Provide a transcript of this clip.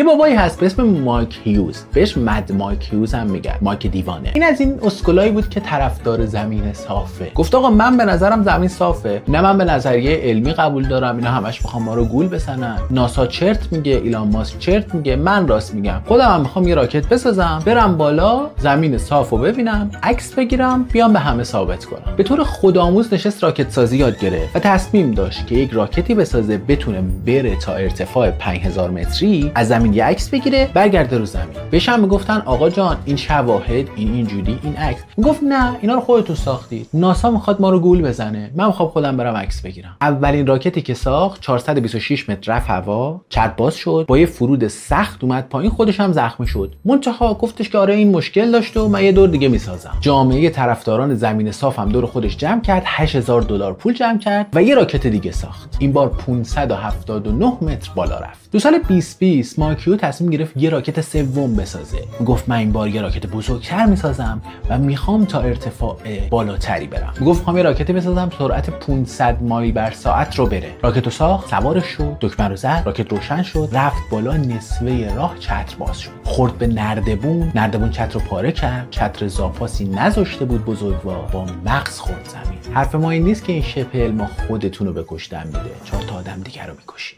یه بابایی هست به اسم مایک هیوز، بهش مد مایک هیوز هم میگن، مایک دیوانه. این از این اسکولایی بود که طرفدار زمین صافه. گفت آقا من به نظرم زمین صافه، نه من به نظریه علمی قبول دارم، اینا همش میخوام ما رو گول بزنن. ناسا چرت میگه، ایلان ماسک چرت میگه، من راست میگم. خودم هم میخوام یه راکت بسازم، برم بالا، زمین صافو ببینم، عکس بگیرم، بیام به همه ثابت کنم. به طور خودآموز نشست راکت سازی یاد گرفت و تصمیم داشت که یک راکتی بسازه بتونه بره تا ارتفاع 5000 متری، از زمین یه عکس بگیره، برگرده رو زمین. بهش هم میگفتن آقا جان این شواهد، این اینجوری، این عکس. میگفت نه اینا رو خودتون ساختید، ناسا میخواد ما رو گول بزنه، من میخوام خودم برم عکس بگیرم. اولین راکتی که ساخت 426 متر رفت هوا، چرخ باز شد، با یه فرود سخت اومد پایین، خودش هم زخمی شد. منتها گفتش که آره این مشکل داشت و من یه دور دیگه میسازم. جامعه طرفداران زمین صاف هم دور خودش جمع کرد، $8000 پول جمع کرد و یه راکت دیگه ساخت. این بار 579 متر بالا رفت. تو سال 2020 مایک هیوز تصمیم گرفت یه راکت سوم بسازه. گفت من این بار یه راکت بزرگتر میسازم و میخوام تا ارتفاع بالاتری برم. گفت میخوام یه راکت بسازم سرعت 500 مایل بر ساعت رو بره. راکتو ساخت، سوارش شد، دکمه رو زد، راکت روشن شد، رفت بالا، نصفه راه چتر باز شد. خورد به نردبون چتر رو پاره کرد، چتر زاپاسی نذاشته بود بزرگوار، با مغز خورد زمین. حرف ما این نیست که این شبه علم خودتون رو به کشتن میده، 4 تا آدم دیگر رو میکشید.